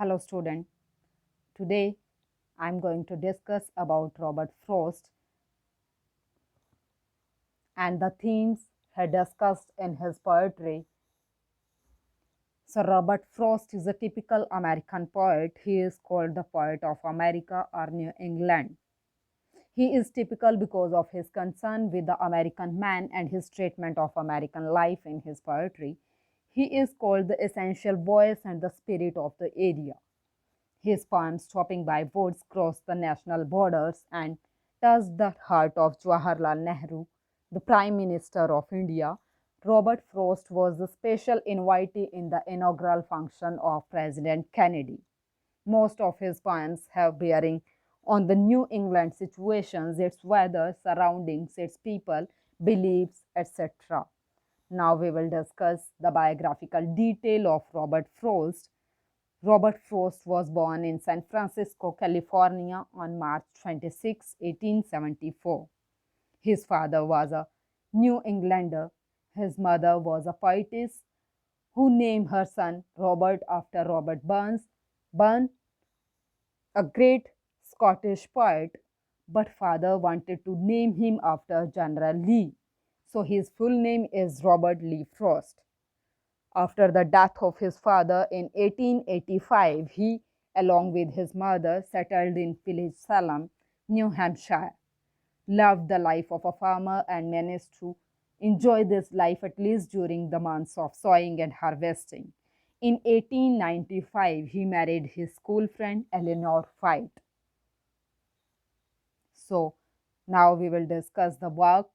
Hello student. Today I am going to discuss about Robert Frost and the themes he discussed in his poetry. So Robert Frost is a typical American poet. He is called the poet of America or New England. He is typical because of his concern with the American man and his treatment of American life in his poetry. He is called the essential voice and the spirit of the area. His poems, Stopping by Woods, crossed the national borders and touched the heart of Jawaharlal Nehru, the Prime Minister of India. Robert Frost was the special invitee in the inaugural function of President Kennedy. Most of his poems have bearing on the New England situations, its weather, surroundings, its people, beliefs, etc. Now we will discuss the biographical detail of Robert Frost. Robert Frost was born in San Francisco, California on March 26, 1874. His father was a New Englander. His mother was a poetess who named her son Robert after Robert Burns, a great Scottish poet, but father wanted to name him after General Lee. So his full name is Robert Lee Frost. After the death of his father in 1885, he, along with his mother, settled in village Salem, New Hampshire. Loved the life of a farmer and managed to enjoy this life at least during the months of sowing and harvesting. In 1895, he married his school friend Eleanor White. So, now we will discuss the work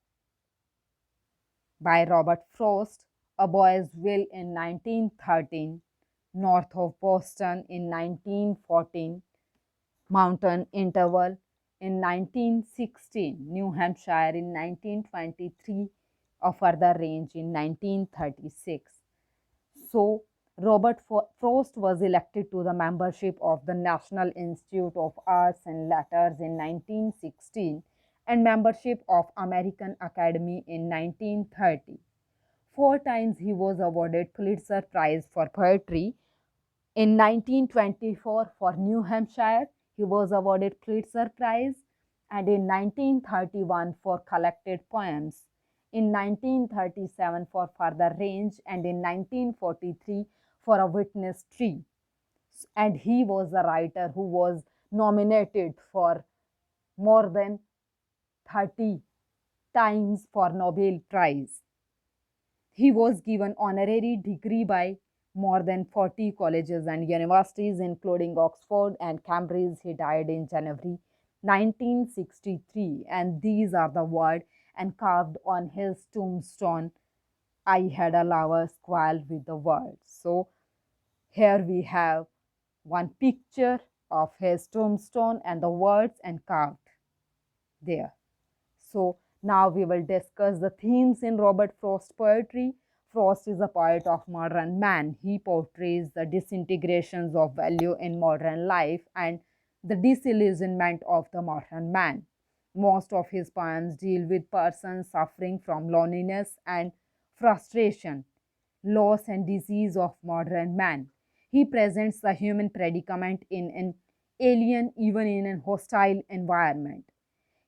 by Robert Frost, A Boy's Will in 1913, North of Boston in 1914, Mountain Interval in 1916, New Hampshire in 1923, a further range in 1936. So, Robert Frost was elected to the membership of the National Institute of Arts and Letters in 1916 and membership of American Academy in 1930. Four times he was awarded Pulitzer Prize for Poetry. In 1924 for New Hampshire, he was awarded Pulitzer Prize, and in 1931 for collected poems, in 1937 for Further Range, and in 1943 for A Witness Tree. And he was a writer who was nominated for more than 30 times for Nobel Prize. He was given honorary degree by more than 40 colleges and universities, including Oxford and Cambridge. He died in January 1963, and these are the words and carved on his tombstone. I had a lover's quarrel with the world. So here we have one picture of his tombstone and the words and carved there. So now we will discuss the themes in Robert Frost's poetry. Frost is a poet of modern man. He portrays the disintegrations of value in modern life and the disillusionment of the modern man. Most of his poems deal with persons suffering from loneliness and frustration, loss and disease of modern man. He presents the human predicament in an alien, even in a hostile environment.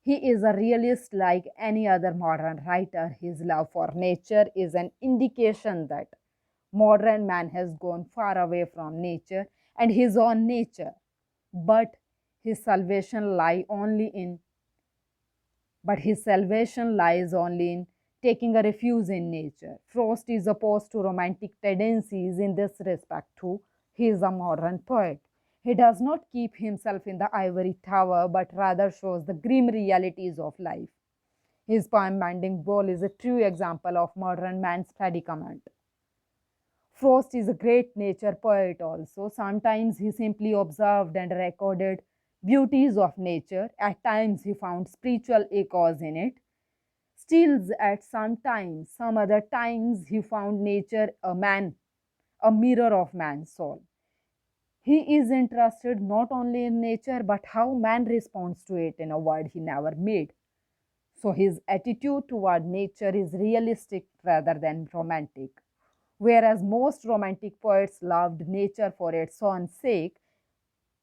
He is a realist like any other modern writer. His love for nature is an indication that modern man has gone far away from nature and his own nature. But his salvation lie only in but his salvation lies only in taking a refuge in nature. Frost is opposed to romantic tendencies in this respect too. He is a modern poet. He does not keep himself in the ivory tower, but rather shows the grim realities of life. His poem Mending Bowl is a true example of modern man's predicament. Frost is a great nature poet also. Sometimes he simply observed and recorded beauties of nature. At times he found spiritual echoes in it. Still, at some other times, he found nature a mirror of man's soul. He is interested not only in nature but how man responds to it in a world he never made. So his attitude toward nature is realistic rather than romantic. Whereas most romantic poets loved nature for its own sake,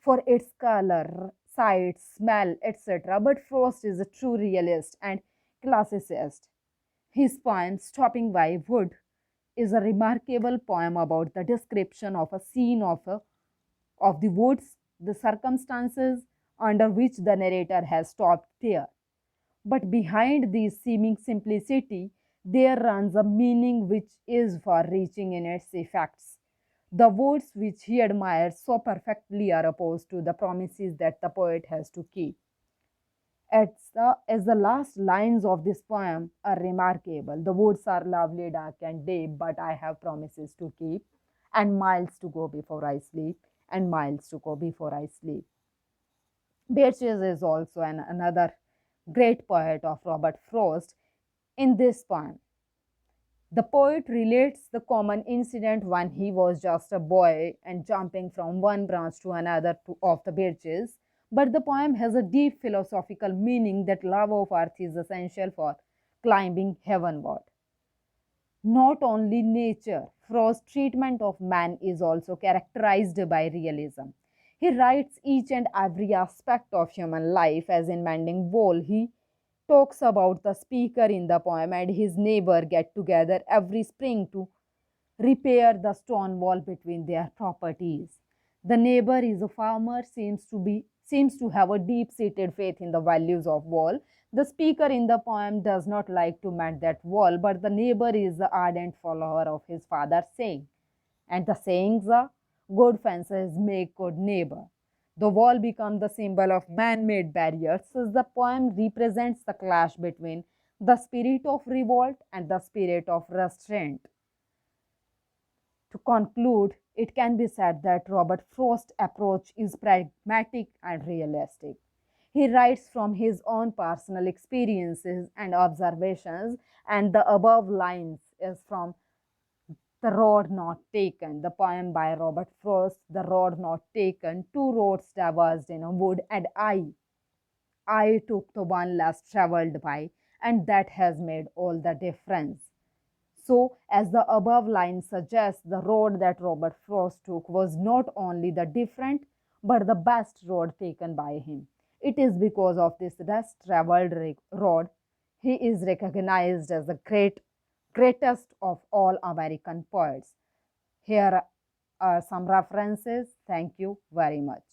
for its color, sight, smell, etc. But Frost is a true realist and classicist. His poem, Stopping by Wood, is a remarkable poem about the description of a scene of the woods, the circumstances under which the narrator has stopped there. But behind this seeming simplicity, there runs a meaning which is far reaching in its effects. The words which he admires so perfectly are opposed to the promises that the poet has to keep. As the last lines of this poem are remarkable, the woods are lovely, dark, and deep, but I have promises to keep, and miles to go before I sleep, and miles to go before I sleep. Beatrice is also another great poet of Robert Frost. In this poem, the poet relates the common incident when he was just a boy and jumping from one branch to another of the birches. But the poem has a deep philosophical meaning that love of earth is essential for climbing heavenward. Not only nature, Frost's treatment of man is also characterized by realism. He writes each and every aspect of human life as in mending wool. He talks about the speaker in the poem and his neighbor get together every spring to repair the stone wall between their properties. The neighbor is a farmer, seems to have a deep-seated faith in the values of wall. The speaker in the poem does not like to mend that wall, but the neighbor is the ardent follower of his father's saying. And the sayings are good fences make good neighbor. The wall becomes the symbol of man-made barriers, since the poem represents the clash between the spirit of revolt and the spirit of restraint. To conclude, it can be said that Robert Frost's approach is pragmatic and realistic. He writes from his own personal experiences and observations, and the above lines is from The Road Not Taken, the poem by Robert Frost, The Road Not Taken. Two roads diverged in a wood, and I took the one less traveled by, and that has made all the difference. So, as the above line suggests, the road that Robert Frost took was not only the different but the best road taken by him. It is because of this less traveled road he is recognized as the greatest of all American poets. Here are some references. Thank you very much.